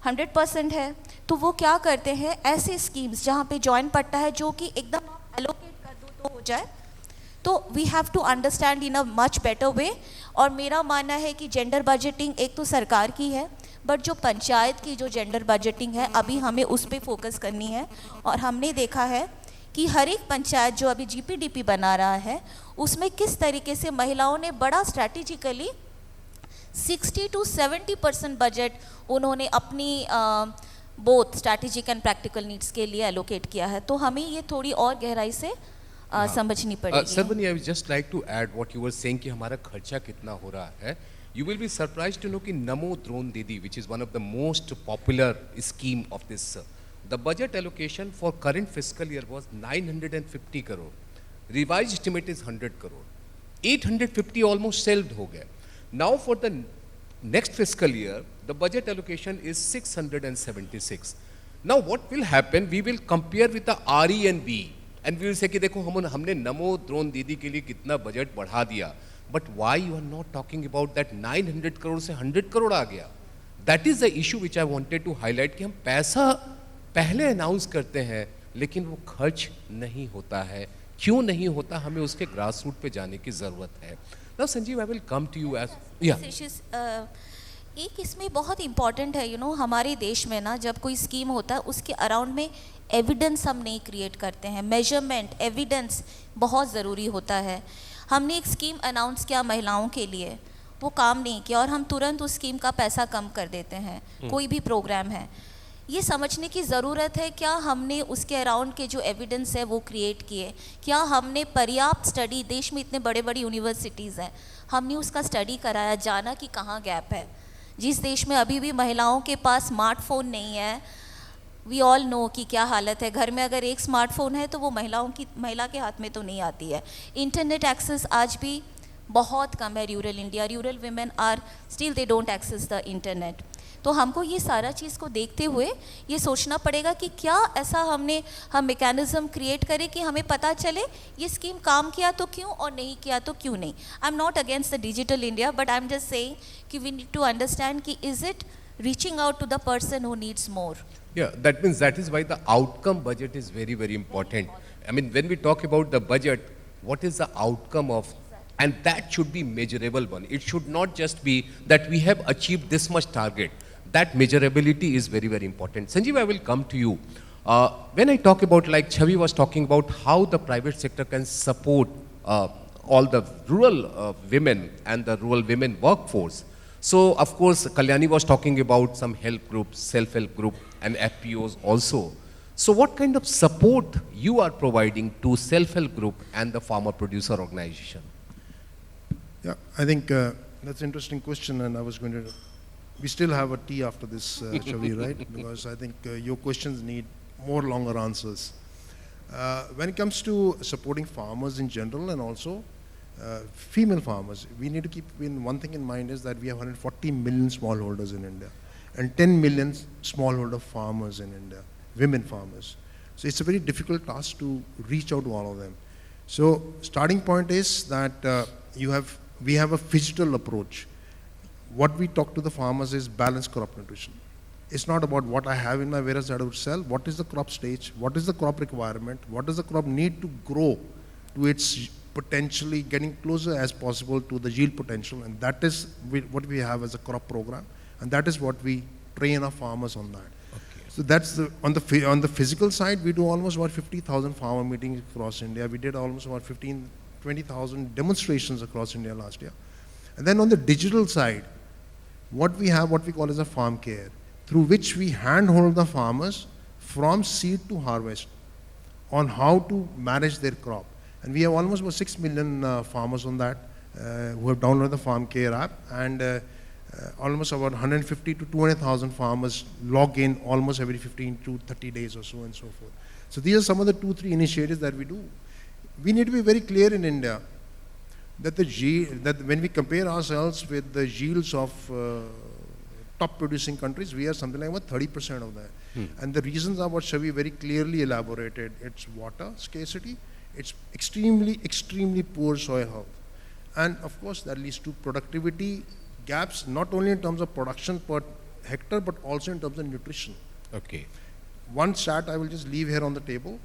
100% है, तो वो क्या करते हैं, ऐसे स्कीम्स जहाँ पे जॉइंट पट्टा है जो कि एकदम एलोकेट कर दो तो हो जाए, तो we have to understand in a much better way. और मेरा मानना है कि जेंडर बजटिंग एक तो सरकार की है, बट जो पंचायत की जो जेंडर बजटिंग है अभी हमें उस पर फोकस करनी है। और हमने देखा है कि हर एक पंचायत जो अभी जीपीडीपी बना रहा है उसमें किस तरीके से महिलाओं ने बड़ा स्ट्रैटेजिकली 60 to 70% बजट उन्होंने अपनी both strategic and practical needs के लिए एलोकेट किया है। तो हमें ये थोड़ी और गहराई से समझनी पड़ेगी। Sarvani, I would just like to add what you were saying कि हमारा खर्चा कितना हो रहा है. You will be surprised to know कि Namo Drone Didi, which is one of the most popular scheme of this, the budget allocation for current fiscal year was 950 crore. Revised estimate is 100 crore. 850 almost shelved हो गया. Now for the next fiscal year, the budget allocation is 676. Now what will happen? We will compare with the RE and B. And we will say कि देखो हमने नमो ड्रोन दीदी के लिए कितना बजट बढ़ा दिया, but why you are not talking about that 900 crore से 100 करोड़ आ गया. That is the issue which I wanted to highlight कि हम पैसा पहले अनाउंस करते हैं लेकिन वो खर्च नहीं होता है. क्यों नहीं होता, हमें उसके ग्रास रूट पे जाने की जरूरत है. Now Sanjeev, I will come to you as एक इसमें बहुत इम्पॉर्टेंट है, हमारे देश में ना जब कोई स्कीम होता है उसके अराउंड में एविडेंस हम नहीं क्रिएट करते हैं. मेजरमेंट, एविडेंस बहुत ज़रूरी होता है. हमने एक स्कीम अनाउंस किया महिलाओं के लिए, वो काम नहीं किया और हम तुरंत उस स्कीम का पैसा कम कर देते हैं. कोई भी प्रोग्राम है, ये समझने की ज़रूरत है क्या हमने उसके अराउंड के जो एविडेंस है वो क्रिएट किए, क्या हमने पर्याप्त स्टडी, देश में इतने बड़े बड़ी यूनिवर्सिटीज़ हैं, हमने उसका स्टडी कराया, जाना कि कहाँ गैप है. जिस देश में अभी भी महिलाओं के पास स्मार्टफोन नहीं है, वी ऑल नो कि क्या हालत है. घर में अगर एक स्मार्टफोन है तो वो महिला के हाथ में तो नहीं आती है. इंटरनेट एक्सेस आज भी बहुत कम है. Rural India, rural women are still they don't access the internet. तो हमको ये सारा चीज़ को देखते हुए ये सोचना पड़ेगा कि क्या ऐसा हम मैकेनिज़्म क्रिएट करें कि हमें पता चले ये स्कीम काम किया तो क्यों और नहीं किया तो क्यों नहीं. I am not against the digital India, but I am just saying कि वी नीड टू अंडरस्टैंड कि is it reaching out to the person who needs more. Yeah, that means that is why the outcome budget is very, very important. I mean, when we talk about the budget, what is the outcome of, and that should be measurable one. It should not just be that we have achieved this much target. That measurability is very, very important. Sanjeev, I will come to you. When I talk about, like Chavi was talking about how the private sector can support all the rural women and the rural women workforce. So, of course, Kalyani was talking about some help groups, self-help group and FPOs also. So, what kind of support you are providing to self-help group and the farmer producer organization? Yeah, I think that's an interesting question, and I was going to, we still have a tea after this, Chavi, right? Because I think your questions need more longer answers. When it comes to supporting farmers in general and also female farmers, we need to keep one thing in mind is that we have 140 million smallholders in India and 10 million smallholder farmers in India, women farmers. So it's a very difficult task to reach out to all of them. So starting point is that we have a physical approach. What we talk to the farmers is balanced crop nutrition. It's not about what I have in my warehouse that I would sell. What is the crop stage? What is the crop requirement? What does the crop need to grow to its potentially getting closer as possible to the yield potential? And that is what we have as a crop program. And that is what we train our farmers on that. Okay. So that's on the physical side, we do almost about 50,000 farmer meetings across India. We did almost about 20,000 demonstrations across India last year. And then on the digital side, what we have, what we call as a farm care, through which we handhold the farmers from seed to harvest on how to manage their crop. And we have almost about 6 million farmers on that who have downloaded the Farm Care app. And almost about 150 to 200,000 farmers log in almost every 15 to 30 days or so and so forth. So these are some of the 2-3 initiatives that we do. We need to be very clear in India that that when we compare ourselves with the yields of top producing countries, we are something like about 30% of that. And the reasons are what Shavi very clearly elaborated. It's water scarcity, it's extremely poor soil health. And of course that leads to productivity gaps, not only in terms of production per hectare, but also in terms of nutrition. Okay. One stat I will just leave here on the table.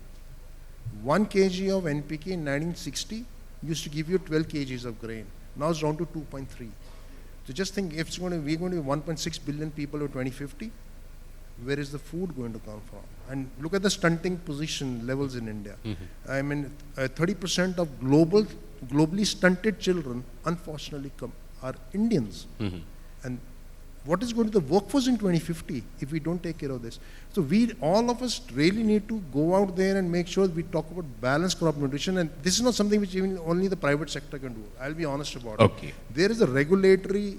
1 kg of NPK in 1960 used to give you 12 kgs of grain. Now it's down to 2.3. So just think, if we're going to be 1.6 billion people by 2050, where is the food going to come from? And look at the stunting position levels in India. I mean, 30% of globally stunted children, unfortunately, are Indians. And what is going to be the workforce in 2050 if we don't take care of this? So all of us really need to go out there and make sure we talk about balanced crop nutrition. And this is not something which even only the private sector can do. I'll be honest about it. There is a regulatory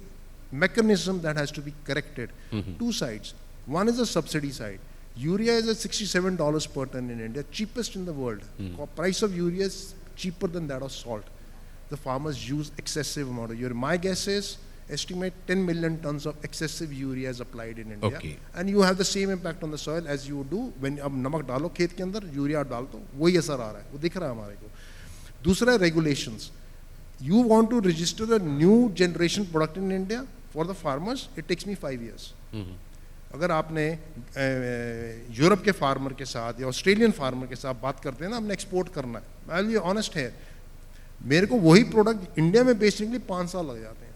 mechanism that has to be corrected. Two sides. One is the subsidy side. Urea is at $67 per ton in India, cheapest in the world. Price of urea is cheaper than that of salt. The farmers use excessive amount of urea. My guess is, estimate 10 million tons of excessive urea is applied in India. And you have the same impact on the soil as you do when अब नमक डालो खेत के अंदर, यूरिया डाल दो, वही असर आ रहा है, वो दिख रहा है हमारे को. दूसरा regulations. You want to register a new generation product in India for the farmers, it takes me 5 years. अगर आपने यूरोप के फार्मर के साथ या ऑस्ट्रेलियन फार्मर के साथ बात करते हैं ना, हमने एक्सपोर्ट करना है, आई विल बी ऑनेस्ट है, मेरे को वही प्रोडक्ट इंडिया में बेचने के लिए 5 साल लग जाते हैं.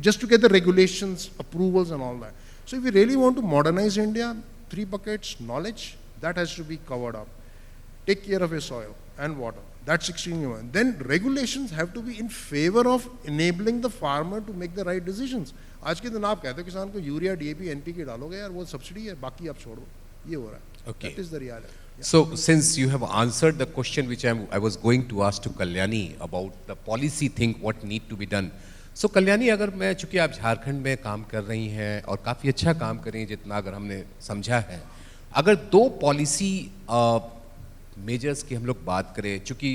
Just to get the regulations, approvals and all that. So if we really want to modernize India, 3 buckets, knowledge, that has to be covered up. Take care of your soil and water. That's extremely important. Then regulations have to be in favor of enabling the farmer to make the right decisions. आज के दिन आप कहते हो किसान को यूरिया, DAP, NPK डालोगे यार, वो सब्सिडी है, बाकी आप छोड़ दो. ये हो रहा है. Okay. That is the reality. Yeah. So since you have answered the question which I was going to ask to Kalyani about the policy thing, what need to be done. So Kalyani, अगर मैं, चूँकि आप झारखंड में काम कर रही हैं और काफ़ी अच्छा काम कर रही हैं जितना अगर हमने समझा है, अगर 2 पॉलिसी मेजर्स की हम लोग बात करें, चूँकि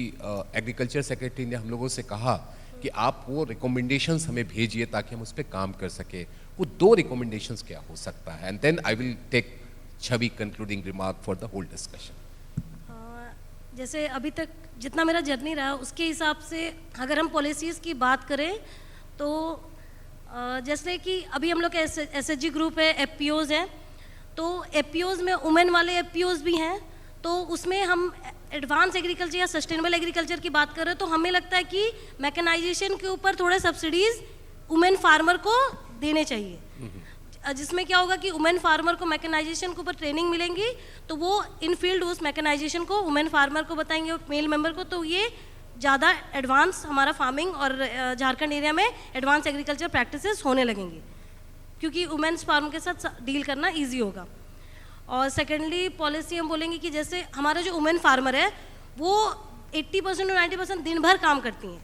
एग्रीकल्चर सेक्रेटरी ने हम लोगों से कहा कि आप वो रिकमेंडेशंस हमें भेजिए ताकि हम उस पर काम कर सके, वो 2 रिकमेंडेशंस क्या हो सकता है? And then I will take Chhavi concluding remark for the whole discussion. जैसे अभी तक जितना मेरा जर्नी रहा उसके हिसाब से अगर हम पॉलिसीज़ की बात करें तो जैसे कि अभी हम लोग का SHG ग्रुप है, FPOs हैं, तो FPOs में वुमेन वाले FPOs भी हैं, तो उसमें हम एडवांस एग्रीकल्चर या सस्टेनेबल एग्रीकल्चर की बात कर रहे हैं, तो हमें लगता है कि मैकेनाइजेशन के ऊपर थोड़े सब्सिडीज़ वुमेन फार्मर को देने चाहिए, जिसमें क्या होगा कि वुमेन फार्मर को मैकेनाइजेशन के ऊपर ट्रेनिंग मिलेंगी, तो वो इन फील्ड उस मैकेनाइजेशन को वुमेन फार्मर को बताएंगे, मेल मेंबर को, तो ये ज़्यादा एडवांस हमारा फार्मिंग और झारखंड एरिया में एडवांस एग्रीकल्चर प्रैक्टिसेस होने लगेंगे, क्योंकि वुमेन्स फार्म के साथ डील करना इजी होगा. और सेकेंडली पॉलिसी हम बोलेंगे कि जैसे हमारा जो वुमेन फार्मर है वो 80% और 90% दिन भर काम करती हैं,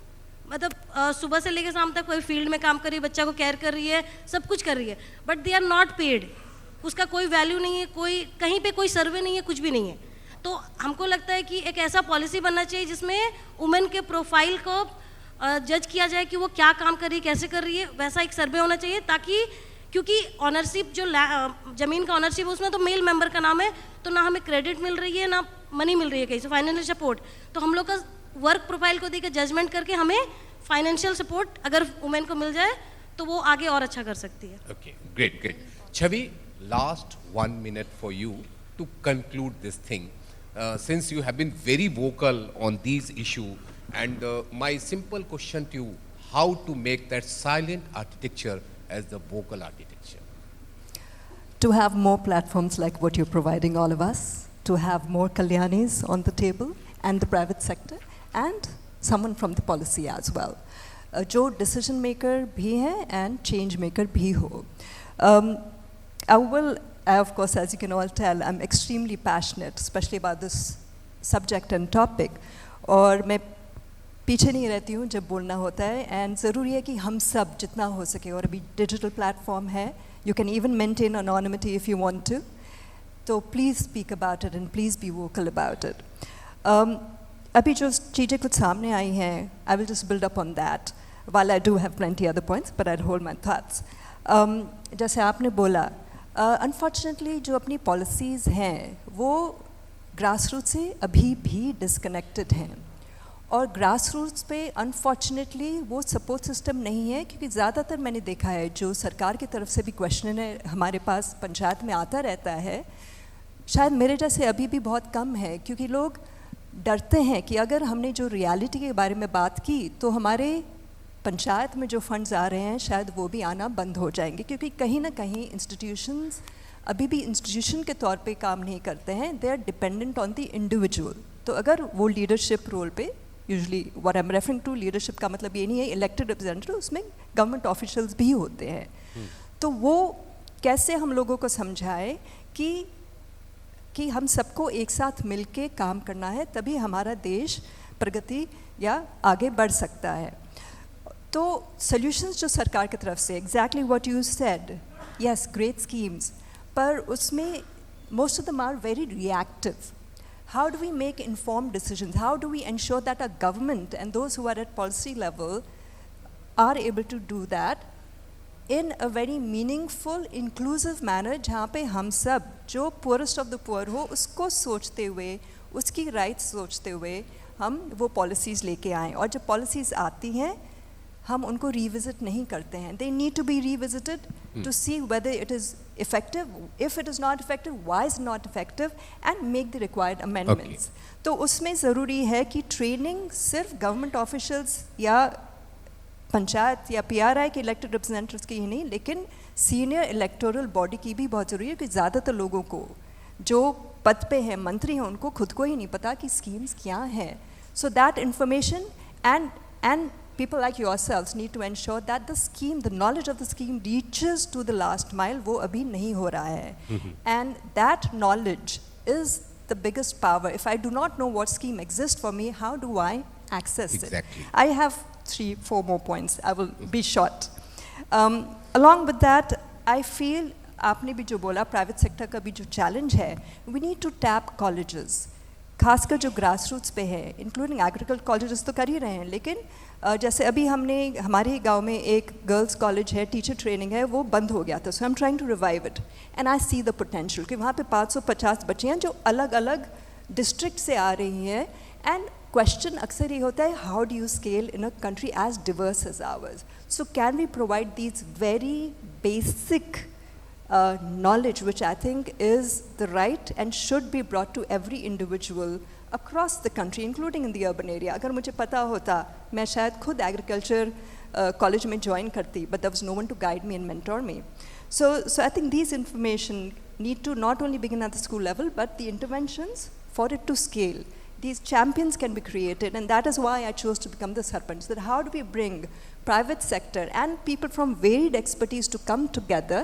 मतलब सुबह से लेकर शाम तक कोई फील्ड में काम कर रही है, बच्चा को केयर कर रही है, सब कुछ कर रही है, but they are not paid. उसका कोई वैल्यू नहीं है, कोई कहीं पे कोई सर्वे नहीं है, कुछ भी नहीं है. तो हमको लगता है कि एक ऐसा पॉलिसी बनना चाहिए जिसमें वुमेन के प्रोफाइल को जज किया जाए कि वो क्या काम कर रही है, कैसे कर रही है, वैसा एक सर्वे होना चाहिए, ताकि क्योंकि ऑनरशिप जो ज़मीन का ऑनरशिप है उसमें तो मेल मेंबर का नाम है, तो ना हमें क्रेडिट मिल रही है ना मनी मिल रही है कहीं से फाइनेंशियल सपोर्ट, तो हम लोग का वर्क प्रोफाइल को देकर जजमेंट करके हमें फाइनेंशियल सपोर्ट अगर वुमेन को मिल जाए तो वो आगे और अच्छा कर सकती है. Okay, great great. Chhavi, last 1 minute for you to conclude this thing. Since you have been very vocal on these issues, and my simple question to you, how to make that silent architecture as the vocal architecture? To have more platforms like what you're providing all of us, to have more Kalyanis on the table and the private sector, and someone from the policy as well. जो decision maker भी है and change maker भी हो. Of course, as you can all tell, I'm extremely passionate, especially about this subject and topic. और मैं पीछे नहीं रहती हूँ जब बोलना होता है, एंड ज़रूरी है कि हम सब जितना हो सके, और अभी डिजिटल प्लेटफॉर्म है, you can even maintain anonymity if you want to, तो please speak about it and please be vocal about it. अभी जो चीज़ें कुछ सामने आई हैं, I will just build up on that, while I do have plenty other points, but I'll hold my thoughts. जैसे आपने बोला, अनफॉर्चुनेटली जो अपनी पॉलिसीज़ हैं वो ग्रास रूट से अभी भी डिसकनेक्टेड हैं, और ग्रास रूट्स पे अनफॉर्चुनेटली वो सपोर्ट सिस्टम नहीं है, क्योंकि ज़्यादातर मैंने देखा है जो सरकार की तरफ से भी क्वेश्चन है हमारे पास पंचायत में आता रहता है, शायद मेरे जैसे अभी भी बहुत कम है, क्योंकि लोग डरते हैं कि अगर हमने जो रियलिटी के बारे में बात की तो हमारे पंचायत में जो फंड्स आ रहे हैं शायद वो भी आना बंद हो जाएंगे, क्योंकि कहीं ना कहीं इंस्टीट्यूशंस अभी भी इंस्टीट्यूशन के तौर पे काम नहीं करते हैं, they are dependent on the individual. तो अगर वो लीडरशिप रोल पे, usually what I am referring to leadership का मतलब ये नहीं है इलेक्टेड रिप्रेजेंटेटिव, उसमें गवर्नमेंट ऑफिशियल्स भी होते हैं, तो वो कैसे हम लोगों को समझाए कि हम सबको एक साथ मिलके काम करना है, तभी हमारा देश प्रगति या आगे बढ़ सकता है. तो सॉल्यूशंस जो सरकार की तरफ से, exactly what you said, yes great schemes, पर उसमें most of them are very reactive. How do we make informed decisions? How do we ensure that our government and those who are at policy level are able to do that in a very meaningful, inclusive manner, जहाँ पे हम सब जो poorest of the poor हो उसको सोचते हुए, उसकी rights सोचते हुए हम वो policies लेके आएँ, और जब policies आती हैं हम उनको revisit नहीं करते हैं. They need to be revisited to see whether it is effective. If it is not effective, why is it not effective, and make the required amendments. तो उसमें ज़रूरी है कि ट्रेनिंग सिर्फ गवर्नमेंट ऑफिशियल्स या पंचायत या PRI के इलेक्टेड रिप्रेजेंटेटिव्स की ही नहीं, लेकिन सीनियर इलेक्टोरल बॉडी की भी बहुत ज़रूरी है, कि ज़्यादातर लोगों को जो पद पे हैं, मंत्री हैं, उनको खुद को ही नहीं पता कि स्कीम्स क्या हैं. So that information and people like yourselves need to ensure that the scheme, the knowledge of the scheme reaches to the last mile. वो अभी नहीं हो रहा है. And that knowledge is the biggest power. If I do not know what scheme exists for me, how do I access it? Exactly. I have 3-4 more points. I will be short. Along with that, I feel आपने भी जो बोला प्राइवेट सेक्टर का भी जो चैलेंज है, we need to tap colleges. खासकर जो ग्रास रूट्स पे है, इंक्लूडिंग एग्रीकल्चर कॉलेजेस तो कर ही रहे हैं, लेकिन जैसे अभी हमने हमारे ही गांव में एक गर्ल्स कॉलेज है, टीचर ट्रेनिंग है, वो बंद हो गया था. So I am trying to revive it, and I see the potential कि वहाँ पे 550 बच्चियाँ जो अलग अलग डिस्ट्रिक्ट से आ रही हैं. एंड क्वेश्चन अक्सर ये होता है, how do you scale in a country as diverse as ours. So can we provide these very basic knowledge, which I think is the right and should be brought to every individual across the country, including in the urban area. अगर मुझे पता होता, मैं शायद खुद agriculture college में join करती, but there was no one to guide me and mentor me. So I think these information need to not only begin at the school level, but the interventions for it to scale. These champions can be created, and that is why I chose to become the Sarpanch. That how do we bring private sector and people from varied expertise to come together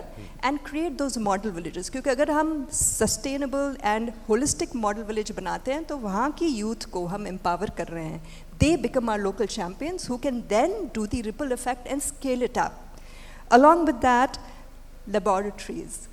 and create those model villages? क्योंकि अगर हम sustainable and holistic model village बनाते हैं, तो वहाँ की youth को हम empower कर रहे हैं. They become our local champions who can then do the ripple effect and scale it up. Along with that, laboratories.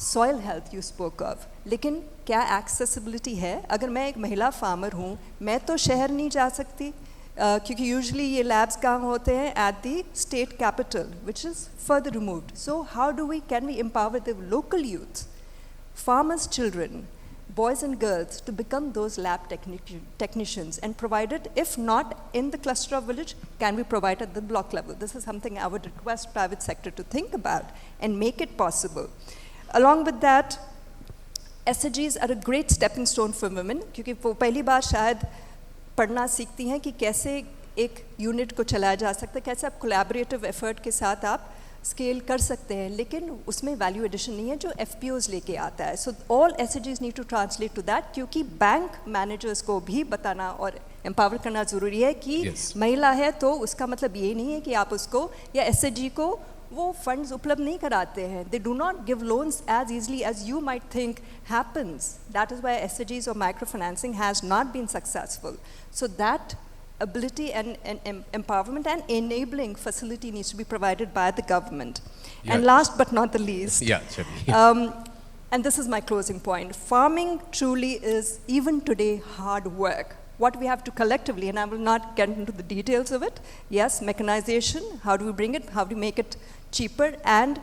Soil health you spoke of, लेकिन क्या accessibility है? अगर मैं एक महिला फार्मर हूँ, मैं तो शहर नहीं जा सकती, क्योंकि यूजुअली ये लैब्स कहाँ होते हैं? At the state capital, which is further removed. So how do we can we empower the local youth, farmers' children, boys and girls, to become those lab technicians and provide it, if not in the cluster of village, can we provide at the block level? This is something I would request private sector to think about and make it possible. Along with that, SHGs are a great stepping stone for women, क्योंकि वो पहली बार शायद पढ़ना सीखती हैं कि कैसे एक यूनिट को चलाया जा सकता है, कैसे आप कोलैबोरेटिव एफर्ट के साथ आप स्केल कर सकते हैं, लेकिन उसमें वैल्यू एडिशन नहीं है जो FPOs लेके आता है. So all SHGs need to translate to that, क्योंकि बैंक मैनेजर्स को भी बताना और एम्पावर करना ज़रूरी है कि महिला है तो उसका मतलब ये नहीं है कि आप उसको या SHG को वो फंड्स उपलब्ध नहीं कराते हैं. They do not give loans as easily as you might think happens. That is why SHGs और micro financing has not been successful. So that ability and empowerment and enabling facility needs to be provided by the government. And Yeah. last but not the least, Yeah, Chabi. and this is my closing point, farming truly is, even today, hard work. What we have to collectively, and I will not get into the details of it, yes, mechanization, how do we bring it, how do we make it cheaper and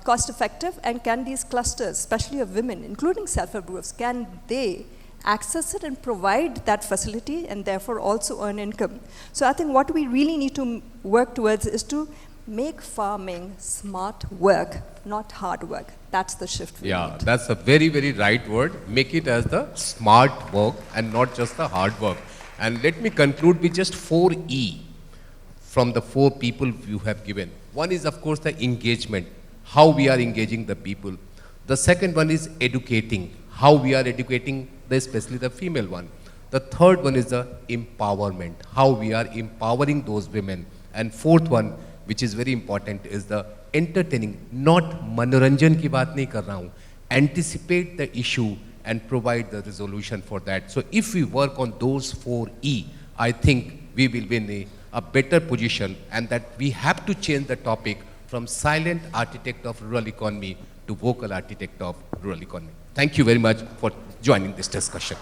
cost effective, and can these clusters, especially of women, including self-help groups, can they access it and provide that facility and therefore also earn income? So I think what we really need to work towards is to make farming smart work, not hard work. That's the shift we Yeah, need. that's a very, very right word. Make it as the smart work and not just the hard work. And let me conclude with just 4E from the 4 people you have given. One is, of course, the engagement, how we are engaging the people. The second one is educating, how we are educating, especially the female one. The third one is the empowerment, how we are empowering those women. And fourth one, which is very important, is the entertaining, not manoranjan ki baat nahi kar raha hu, anticipate the issue and provide the resolution for that. So if we work on those 4E, I think we will be in a better position, and that we have to change the topic from silent architect of rural economy to vocal architect of rural economy. Thank you very much for joining this discussion.